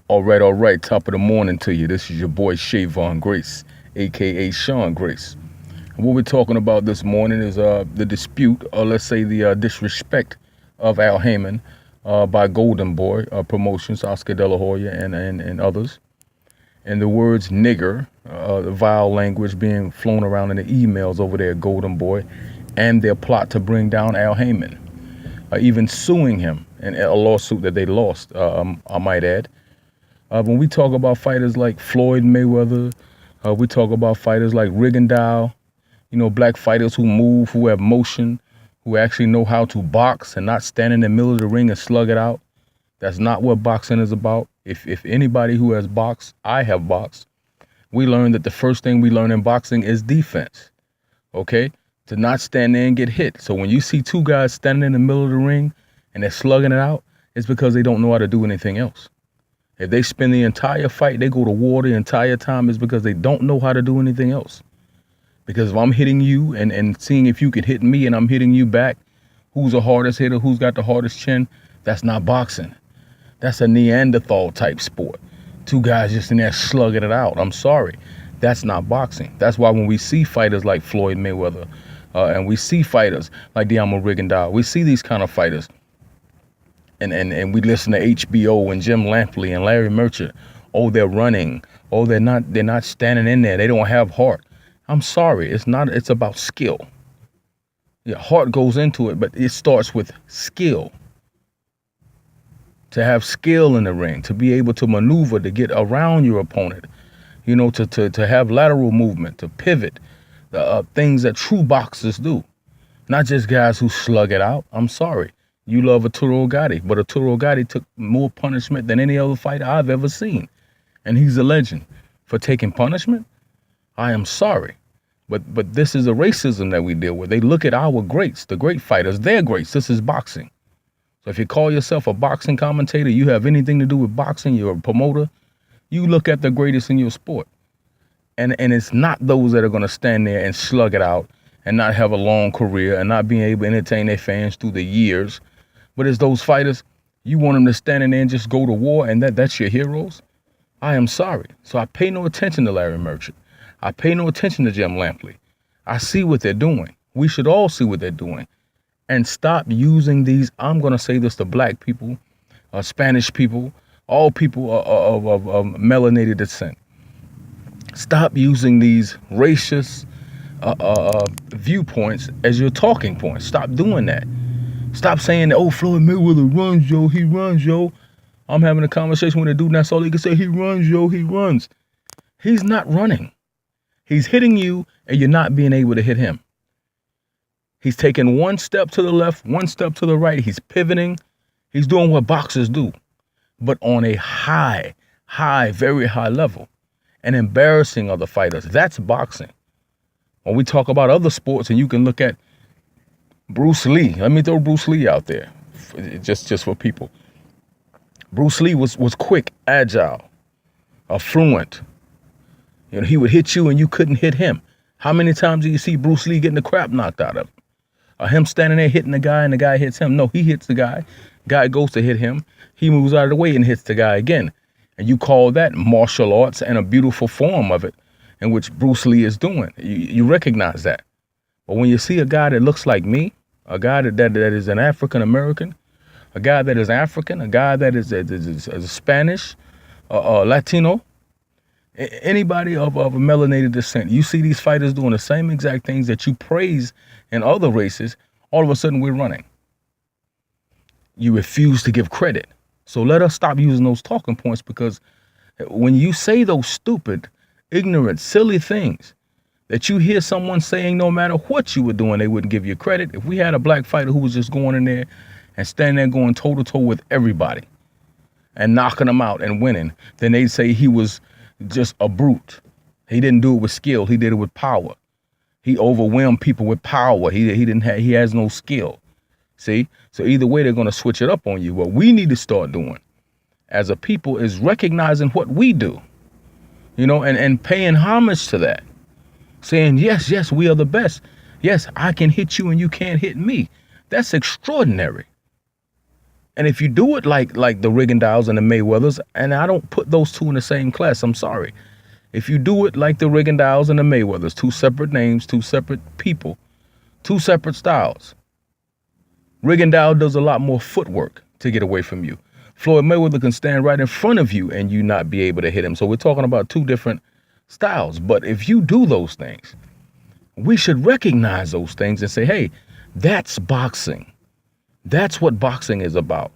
All right. Top of the morning to you. This is your boy Shavon Grace, aka Sean Grace. And what we're talking about this morning is the dispute, or let's say the disrespect of Al Heyman by Golden Boy Promotions, Oscar De La Hoya, and others. And the words nigger, the vile language being flown around in the emails over there at Golden Boy, and their plot to bring down Al Heyman, even suing him in a lawsuit that they lost, I might add. When we talk about fighters like Floyd Mayweather, we talk about fighters like Rigondeaux, black fighters who move, who have motion, who actually know how to box and not stand in the middle of the ring and slug it out. That's not what boxing is about. If anybody who has boxed, I have boxed, we learned that the first thing we learn in boxing is defense, okay? To not stand there and get hit. So when you see two guys standing in the middle of the ring and they're slugging it out, it's because they don't know how to do anything else. If they spend the entire fight, they go to war the entire time, it's because they don't know how to do anything else. Because if I'm hitting you and seeing if you could hit me and I'm hitting you back, who's the hardest hitter, who's got the hardest chin, that's not boxing. That's a Neanderthal type sport. Two guys just in there slugging it out. I'm sorry. That's not boxing. That's why when we see fighters like Floyd Mayweather and we see fighters like Diamo Rigondeaux, we see these kind of fighters, and we listen to HBO and Jim Lampley and Larry Merchant. Oh, they're running. Oh, they're not standing in there. They don't have heart. I'm sorry. It's about skill. Yeah, heart goes into it, but it starts with skill. To have skill in the ring, to be able to maneuver, to get around your opponent, to have lateral movement, to pivot, things that true boxers do. Not just guys who slug it out. I'm sorry. You love Arturo Gatti, but Arturo Gatti took more punishment than any other fighter I've ever seen. And he's a legend. For taking punishment, I am sorry. But this is the racism that we deal with. They look at our greats, the great fighters, they're greats. This is boxing. So if you call yourself a boxing commentator, you have anything to do with boxing, you're a promoter, you look at the greatest in your sport. And it's not those that are going to stand there and slug it out and not have a long career and not being able to entertain their fans through the years. But it's those fighters, you want them to stand in there and just go to war, and that's your heroes? I am sorry. So I pay no attention to Larry Merchant. I pay no attention to Jim Lampley. I see what they're doing. We should all see what they're doing. And stop using these, I'm going to say this to black people, Spanish people, all people of melanated descent. Stop using these racist viewpoints as your talking points. Stop doing that. Stop saying, oh, Floyd Mayweather runs, yo, he runs, yo. I'm having a conversation with a dude and that's all he can say, he runs, yo, he runs. He's not running. He's hitting you and you're not being able to hit him. He's taking one step to the left, one step to the right. He's pivoting. He's doing what boxers do, but on a high, very high level, and embarrassing other fighters. That's boxing. When we talk about other sports, and you can look at Bruce Lee. Let me throw Bruce Lee out there, just for people. Bruce Lee was quick, agile, fluent. He would hit you and you couldn't hit him. How many times do you see Bruce Lee getting the crap knocked out of him? Him standing there hitting the guy and the guy hits him. No, he hits the guy. Guy goes to hit him. He moves out of the way and hits the guy again. And you call that martial arts and a beautiful form of it in which Bruce Lee is doing. You recognize that. But when you see a guy that looks like me, a guy that is an African American, a guy that is African, a guy that is Spanish, Latino, anybody of a melanated descent, you see these fighters doing the same exact things that you praise in other races, all of a sudden we're running. You refuse to give credit. So let us stop using those talking points, because when you say those stupid, ignorant, silly things that you hear someone saying, no matter what you were doing, they wouldn't give you credit. If we had a black fighter who was just going in there and standing there going toe to toe with everybody and knocking them out and winning, then they'd say he was just a brute. He didn't do it with skill. He did it with power. He overwhelmed people with power. He has no skill. See? So either way, they're going to switch it up on you. What we need to start doing as a people is recognizing what we do, and paying homage to that. Saying, yes, we are the best. Yes, I can hit you and you can't hit me. That's extraordinary. And if you do it like the Rigondeaux and the Mayweathers, and I don't put those two in the same class, I'm sorry. If you do it like the Rigondeaux and the Mayweathers, two separate names, two separate people, two separate styles. Rigondeaux does a lot more footwork to get away from you. Floyd Mayweather can stand right in front of you and you not be able to hit him. So we're talking about two different styles. But if you do those things, we should recognize those things and say, hey, that's boxing. That's what boxing is about.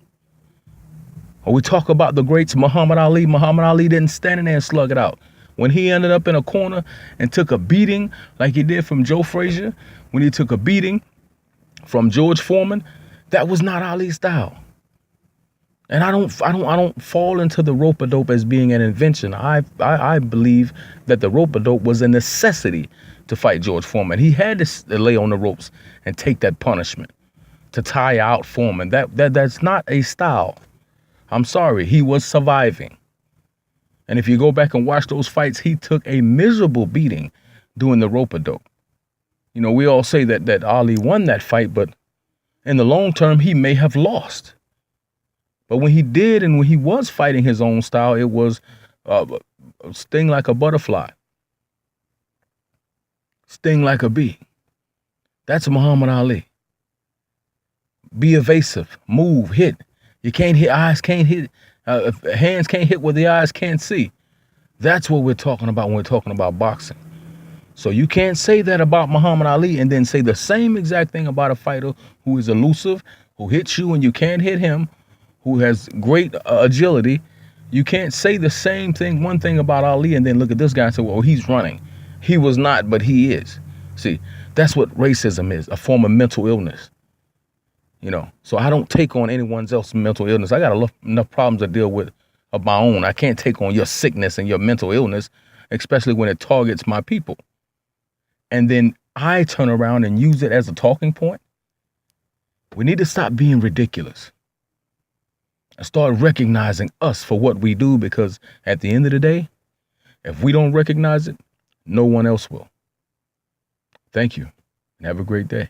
Or we talk about the greats, Muhammad Ali. Muhammad Ali didn't stand in there and slug it out. When he ended up in a corner and took a beating like he did from Joe Frazier, when he took a beating from George Foreman, that was not Ali's style. And I don't fall into the rope-a-dope as being an invention. I believe that the rope-a-dope was a necessity to fight George Foreman. He had to lay on the ropes and take that punishment to tie out Foreman. That's not a style. I'm sorry, he was surviving. And if you go back and watch those fights, he took a miserable beating doing the rope-a-dope. You know, we all say that Ali won that fight, but in the long term, he may have lost. But when he did and when he was fighting his own style, it was sting like a butterfly, sting like a bee. That's Muhammad Ali. Be evasive, move, hit. You can't hit, eyes can't hit, hands can't hit what the eyes can't see. That's what we're talking about when we're talking about boxing. So you can't say that about Muhammad Ali and then say the same exact thing about a fighter who is elusive, who hits you and you can't hit him, who has great agility. You can't say the same thing, one thing about Ali, and then look at this guy and say, well, he's running. He was not, but he is. See, that's what racism is, a form of mental illness. You know, so I don't take on anyone else's mental illness. I got enough problems to deal with of my own. I can't take on your sickness and your mental illness, especially when it targets my people. And then I turn around and use it as a talking point. We need to stop being ridiculous and start recognizing us for what we do, because at the end of the day, if we don't recognize it, no one else will. Thank you and have a great day.